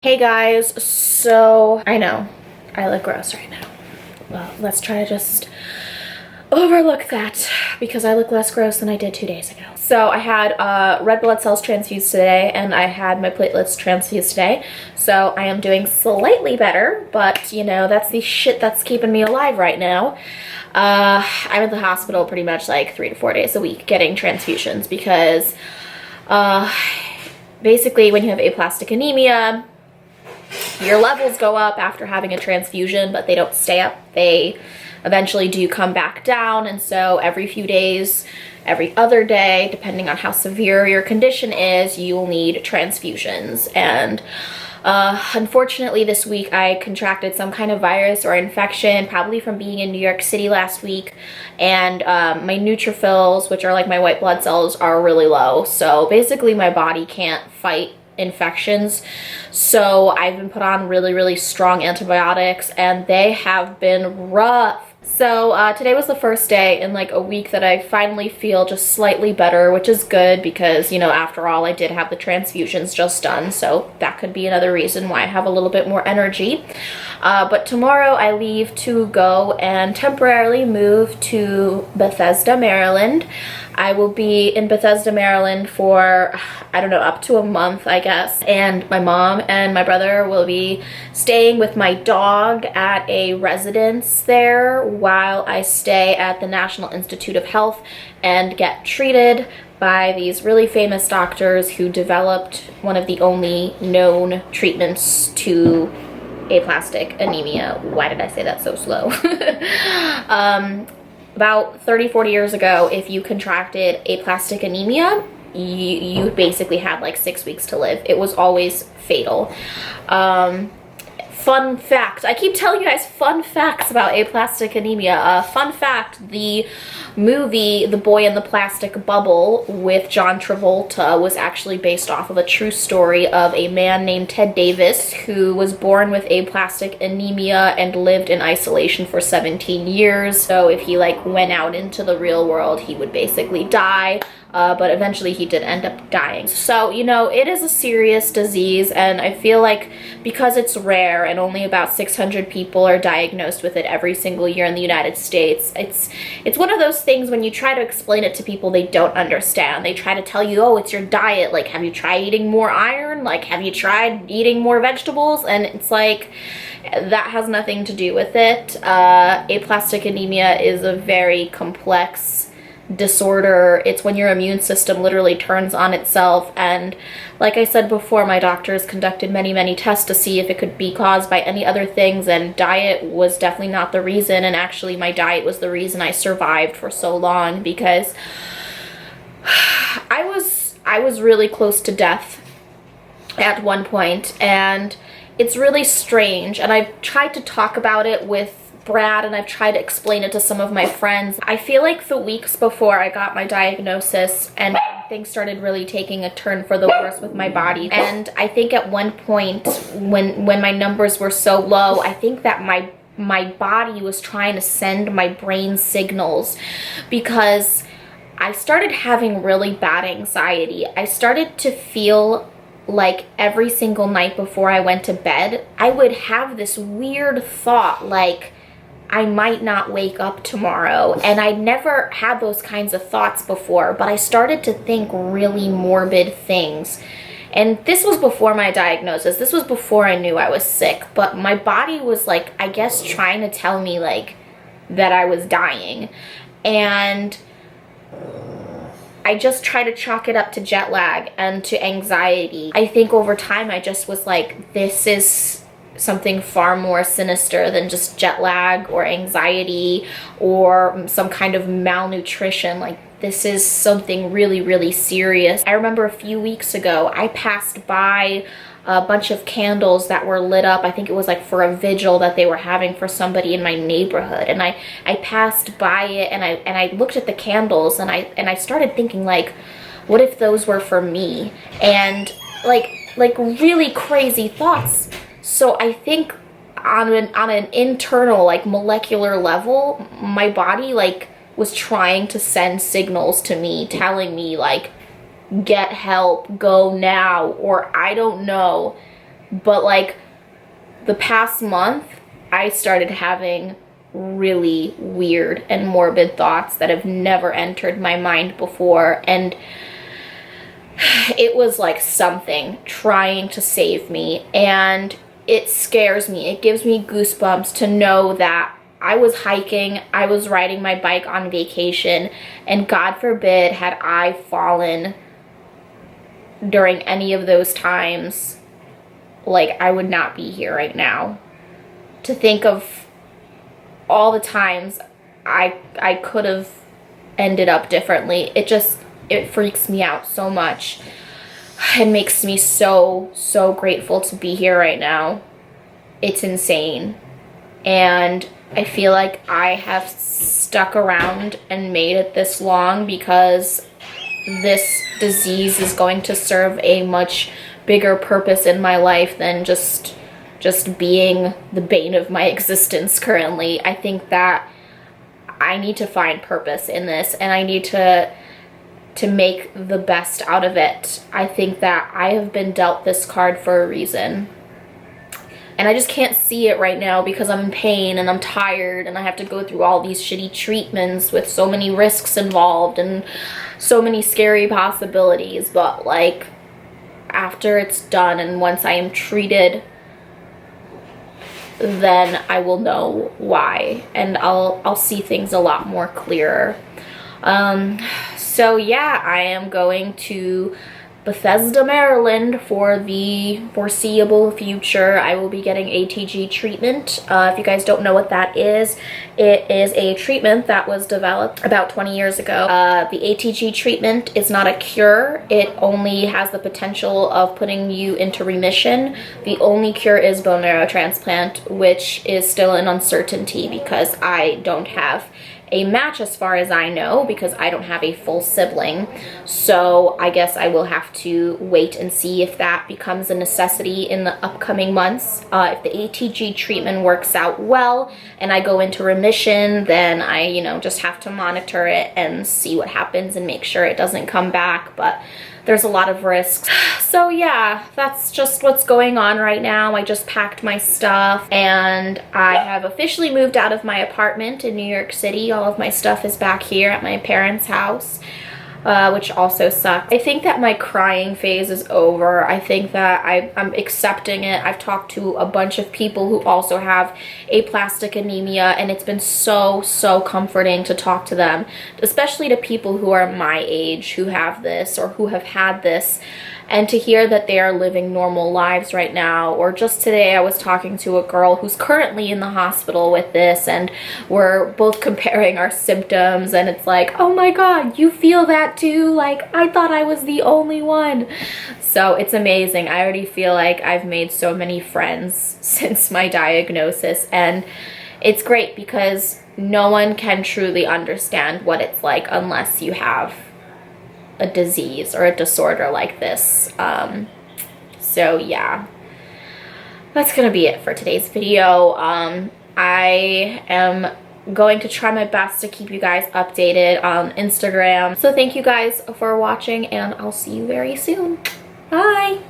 Hey guys, so I know I look gross right now. Well, let's try to just overlook that because I look less gross than I did 2 days ago. So I had red blood cells transfused today and I had my platelets transfused today. So I am doing slightly better, but you know, that's the shit that's keeping me alive right now. I'm at the hospital pretty much like 3 to 4 days a week getting transfusions because basically when you have aplastic anemia, your levels go up after having a transfusion, but they don't stay up. They eventually do come back down, and so every few days, every other day, depending on how severe your condition is, you will need transfusions. And unfortunately this week I contracted some kind of virus or infection, probably from being in New York City last week, and my neutrophils, which are like my white blood cells, are really low. So basically my body can't fight infections, so I've been put on really strong antibiotics and they have been rough. So today was the first day in like a week that I finally feel just slightly better, which is good because, you know, after all, I did have the transfusions just done, so that could be another reason why I have a little bit more energy. But tomorrow I leave to go and temporarily move to Bethesda, Maryland. I will be in Bethesda, Maryland for, I don't know, up to a month, I guess. And my mom and my brother will be staying with my dog at a residence there while I stay at the National Institute of Health and get treated by these really famous doctors who developed one of the only known treatments to aplastic anemia. Why did I say that so slow? About 30-40 years ago, if you contracted aplastic anemia, you basically had like 6 weeks to live. It was always fatal. Fun fact, I keep telling you guys fun facts about aplastic anemia. Fun fact, the movie The Boy in the Plastic Bubble with John Travolta was actually based off of a true story of a man named Ted Davis who was born with aplastic anemia and lived in isolation for 17 years. So if he like went out into the real world, he would basically die. But eventually he did end up dying. So, you know, it is a serious disease, and I feel like because it's rare and only about 600 people are diagnosed with it every single year in the United States, it's one of those things when you try to explain it to people, they don't understand. They try to tell you, oh, it's your diet. Like, have you tried eating more iron? Like, have you tried eating more vegetables? And it's like, that has nothing to do with it. Aplastic anemia is a very complex disorder. It's when your immune system literally turns on itself, and like I said before, my doctors conducted many tests to see if it could be caused by any other things, and diet was definitely not the reason. And actually my diet was the reason I survived for so long, because I was really close to death at one point, and it's really strange. And I've tried to talk about it with Brad, and I've tried to explain it to some of my friends. I feel like the weeks before I got my diagnosis and things started really taking a turn for the worse with my body. And I think at one point when my numbers were so low, I think that my body was trying to send my brain signals, because I started having really bad anxiety. I started to feel like every single night before I went to bed, I would have this weird thought like, I might not wake up tomorrow. And I never had those kinds of thoughts before, but I started to think really morbid things. And this was before my diagnosis. This was before I knew I was sick, but my body was like, I guess, trying to tell me like that I was dying. And I just try to chalk it up to jet lag and to anxiety. I think over time I just was like, this is something far more sinister than just jet lag or anxiety or some kind of malnutrition. Like, this is something really serious. I remember a few weeks ago, I passed by a bunch of candles that were lit up. I think it was like for a vigil that they were having for somebody in my neighborhood. And I passed by it, and I looked at the candles, and I started thinking like, what if those were for me? And like really crazy thoughts. So I think on an internal, like, molecular level, my body like was trying to send signals to me, telling me like, get help, go now, or I don't know. But like the past month, I started having really weird and morbid thoughts that have never entered my mind before, and it was like something trying to save me, and it scares me. It gives me goosebumps to know that I was hiking, I was riding my bike on vacation, and God forbid had I fallen during any of those times, like I would not be here right now. To think of all the times I could have ended up differently, it freaks me out so much. It makes me so grateful to be here right now. It's insane. And I feel like I have stuck around and made it this long because this disease is going to serve a much bigger purpose in my life than just being the bane of my existence currently. I think that I need to find purpose in this, and I need to make the best out of it. I think that I have been dealt this card for a reason. And I just can't see it right now because I'm in pain and I'm tired and I have to go through all these shitty treatments with so many risks involved and so many scary possibilities. But like, after it's done and once I am treated, then I will know why, and I'll see things a lot more clearer. So yeah, I am going to Bethesda, Maryland for the foreseeable future. I will be getting ATG treatment. If you guys don't know what that is, it is a treatment that was developed about 20 years ago. The ATG treatment is not a cure. It only has the potential of putting you into remission. The only cure is bone marrow transplant, which is still an uncertainty because I don't have a match as far as I know, because I don't have a full sibling. So I guess I will have to wait and see if that becomes a necessity in the upcoming months. If the ATG treatment works out well and I go into remission, then I, you know, just have to monitor it and see what happens and make sure it doesn't come back. But there's a lot of risks. So yeah, that's just what's going on right now. I just packed my stuff and I have officially moved out of my apartment in New York City. All of my stuff is back here at my parents' house, which also sucks. I think that my crying phase is over. I think that I'm accepting it. I've talked to a bunch of people who also have aplastic anemia, and it's been so comforting to talk to them, especially to people who are my age who have this or who have had this, and to hear that they are living normal lives right now. Or just today I was talking to a girl who's currently in the hospital with this, and we're both comparing our symptoms, and it's like, oh my god, you feel that too? Like, I thought I was the only one. So it's amazing. I already feel like I've made so many friends since my diagnosis, and it's great because no one can truly understand what it's like unless you have a disease or a disorder like this. So yeah, that's gonna be it for today's video. I am going to try my best to keep you guys updated on Instagram. So thank you guys for watching, and I'll see you very soon. Bye!